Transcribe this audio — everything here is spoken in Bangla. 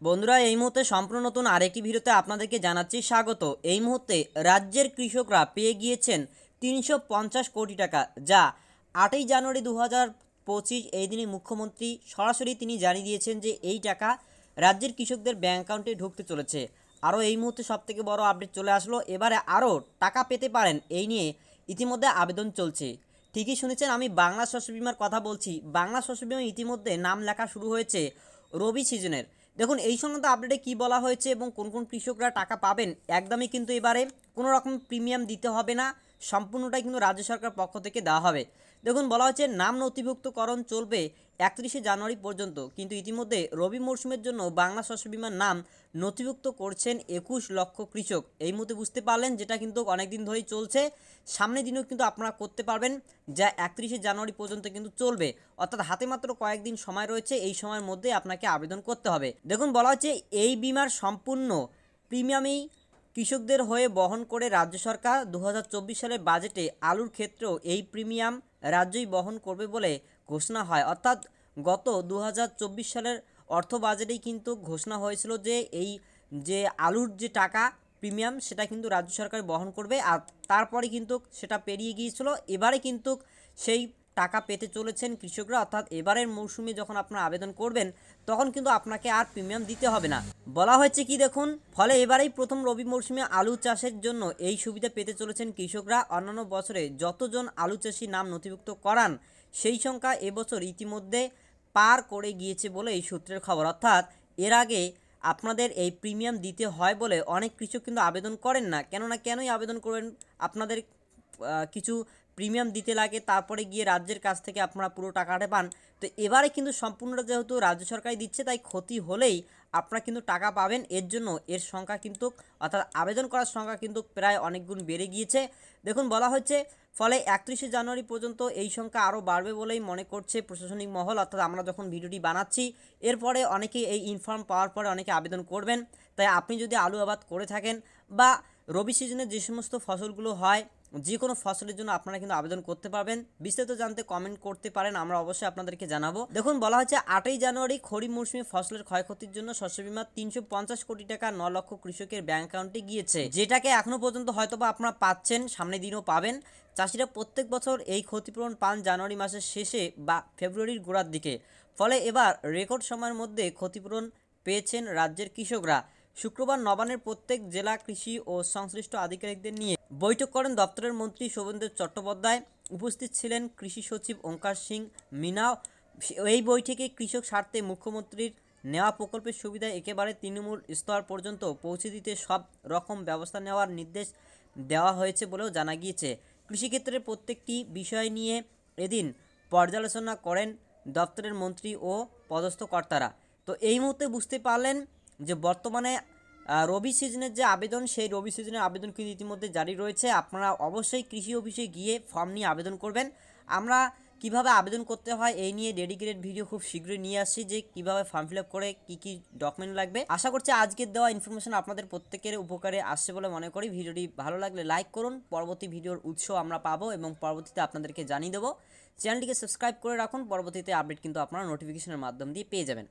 বন্ধুরা, এই মুহূর্তে সম্পূর্ণ নতুন আরেকটি ভিডিওতে আপনাদেরকে জানাচ্ছি স্বাগত। এই মুহূর্তে রাজ্যের কৃষকরা পেয়ে গিয়েছেন ৩৫০ কোটি টাকা, যা ৮ই জানুয়ারি ২০২৫ এই দিনে মুখ্যমন্ত্রী সরাসরি তিনি জানিয়ে দিয়েছেন যে এই টাকা রাজ্যের কৃষকদের ব্যাঙ্ক অ্যাকাউন্টে ঢুকতে চলেছে। আরও এই মুহূর্তে সবথেকে বড় আপডেট চলে আসলো, এবারে আরও টাকা পেতে পারেন এই নিয়ে ইতিমধ্যে আবেদন চলছে। ঠিকই শুনেছেন, আমি বাংলা শস্য বিমার কথা বলছি। বাংলা শস্য বিমা ইতিমধ্যে নাম লেখা শুরু হয়েছে রবি সিজনের। দেখুন এই সংক্রান্ত আপডেটে কী বলা হয়েছে এবং কোন কোন কৃষকরা টাকা পাবেন। একদমই কিন্তু এবারে কোনো রকম প্রিমিয়াম দিতে হবে না, সম্পূর্ণটাই কিন্তু রাজ্য সরকার পক্ষ থেকে দেওয়া হবে। দেখুন বলা হচ্ছে নাম নথিভুক্তকরণ চলবে 31শে জানুয়ারি পর্যন্ত, কিন্তু ইতিমধ্যে রবি মরশুমের জন্য বাংলা শস্য বিমার নাম নথিভুক্ত করছেন 21 লক্ষ কৃষক। এই মুহূর্তে বুঝতে পারলেন, যেটা কিন্তু অনেক দিন ধরেই চলছে, সামনের দিনেও কিন্তু আপনারা করতে পারবেন, যা 31শে জানুয়ারি পর্যন্ত কিন্তু চলবে। অর্থাৎ হাতে মাত্র কয়েকদিন সময় রয়েছে, এই সময়ের মধ্যে আপনাকে আবেদন করতে হবে। দেখুন বলা হচ্ছে এই বিমার সম্পূর্ণ প্রিমিয়ামই কৃষকদের হয়ে বহন করে রাজ্য সরকার। 2024 সালের বাজেটে আলুর ক্ষেত্রেও এই প্রিমিয়াম রাজ্যই বহন করবে বলে ঘোষণা হয়। অর্থাৎ গত 2024 সালের অর্থ বাজেটেই কিন্তু ঘোষণা হয়েছিল যে এই যে আলুর যে টাকা প্রিমিয়াম সেটা কিন্তু রাজ্য সরকার বহন করবে। আর তারপরে কিন্তু সেটা পেরিয়ে গিয়েছিল, এবারে কিন্তু সেই টাকা পেতে চলেছেন কৃষকরা। অর্থাৎ এবারের মৌসুমে যখন আপনারা আবেদন করবেন তখন কিন্তু আপনাকে আর প্রিমিয়াম দিতে হবে না। বলা হয়েছে কি দেখুন, ফলে এবারেই প্রথম রবি মৌসুমে আলু চাষের জন্য এই সুবিধা পেতে চলেছেন কৃষকরা। অন্যান্য বছরে যতজন আলু চাষি নাম নথিভুক্ত করান সেই সংখ্যা এবছর ইতিমধ্যে পার করে গিয়েছে বলে এই সূত্রের খবর। অর্থাৎ এর আগে আপনাদের এই প্রিমিয়াম দিতে হয় বলে অনেক কৃষক কিন্তু আবেদন করেন না। কেনই আবেদন করবেন, আপনাদের কিছু প্রিমিয়াম দিতে লাগে, তারপরে গিয়ে রাজ্যের কাছ থেকে আপনারা পুরো টাকাটা পান। তো এবারে কিন্তু সম্পূর্ণটা যেহেতু রাজ্য সরকারই দিচ্ছে, তাই ক্ষতি হলেই আপনারা কিন্তু টাকা পাবেন। এর জন্য এর সংখ্যা কিন্তু, অর্থাৎ আবেদন করার সংখ্যা কিন্তু প্রায় অনেক গুণ বেড়ে গিয়েছে। দেখুন বলা হচ্ছে ফলে 31শে জানুয়ারি পর্যন্ত এই সংখ্যা আরও বাড়বে বলেই মনে করছে প্রশাসনিক মহল। অর্থাৎ আমরা যখন ভিডিওটি বানাচ্ছি এরপরে অনেকে এই ইনফর্ম পাওয়ার পরে অনেকে আবেদন করবেন। তাই আপনি যদি আলু আবাদ করে থাকেন বা রবি সিজনে যে সমস্ত ফসলগুলো হয়, যে কোনো ফসলের জন্য আপনারা কিন্তু আবেদন করতে পারবেন। বিস্তারিত জানতে কমেন্ট করতে পারেন, আমরা অবশ্যই আপনাদেরকে জানাবো। দেখুন বলা হচ্ছে 8ই জানুয়ারি খরিফ মৌসুমে ফসলের ক্ষয়ক্ষতির জন্য শস্য বিমা 350 কোটি টাকা 9 লক্ষ কৃষকের ব্যাংক অ্যাকাউন্টে গিয়েছে, যেটাকে এখনো পর্যন্ত হয়তোবা আপনারা পাচ্ছেন, সামনের দিনও পাবেন। চাষিরা প্রত্যেক বছর এই ক্ষতিপূরণ পান জানুয়ারি মাসের শেষে বা ফেব্রুয়ারির গোড়ার দিকে। ফলে এবার রেকর্ড সময়ের মধ্যে ক্ষতিপূরণ পেয়েছেন রাজ্যের কৃষকরা। শুক্রবার নবান্নের প্রত্যেক জেলা কৃষি ও সংশ্লিষ্ট আধিকারিকদের নিয়ে বৈঠক করেন দপ্তরের মন্ত্রী শোভেন্দু চট্টোপাধ্যায়। উপস্থিত ছিলেন কৃষি সচিব ওঙ্কার সিং মিনাও। এই বৈঠকে কৃষক স্বার্থে মুখ্যমন্ত্রীর নেওয়া প্রকল্পের সুবিধা একেবারে তৃণমূল স্তর পর্যন্ত পৌঁছে দিতে সব রকম ব্যবস্থা নেওয়ার নির্দেশ দেওয়া হয়েছে বলেও জানা গিয়েছে। কৃষিক্ষেত্রের প্রত্যেকটি বিষয় নিয়ে এদিন পর্যালোচনা করেন দপ্তরের মন্ত্রী ও পদস্থ কর্তারা। তো এই মুহূর্তে বুঝতে পারলেন যে বর্তমানে রবি সিজনের যে আবেদন, সেই রবি সিজনের আবেদন কিন্তু ইতিমধ্যে জারি রয়েছে। আপনারা অবশ্যই কৃষি অফিসে গিয়ে ফর্ম নিয়ে আবেদন করবেন। আমরা কিভাবে আবেদন করতে হয় এই নিয়ে ডেডিকেটেড ভিডিও খুব শীঘ্রই নিয়ে আসছি, যে কিভাবে ফর্ম ফিল আপ করে কী কী ডকুমেন্ট লাগবে। আশা করছি আজকের দেওয়া ইনফরমেশন আপনাদের প্রত্যেকের উপকারে আসছে বলে মনে করি। ভিডিওটি ভালো লাগলে লাইক করুন, পরবর্তী ভিডিওর উৎস আমরা পাবো এবং পরবর্তীতে আপনাদেরকে জানিয়ে দেবো। চ্যানেলটিকে সাবস্ক্রাইব করে রাখুন, পরবর্তীতে আপডেট কিন্তু আপনারা নোটিফিকেশনের মাধ্যম দিয়ে পেয়ে যাবেন।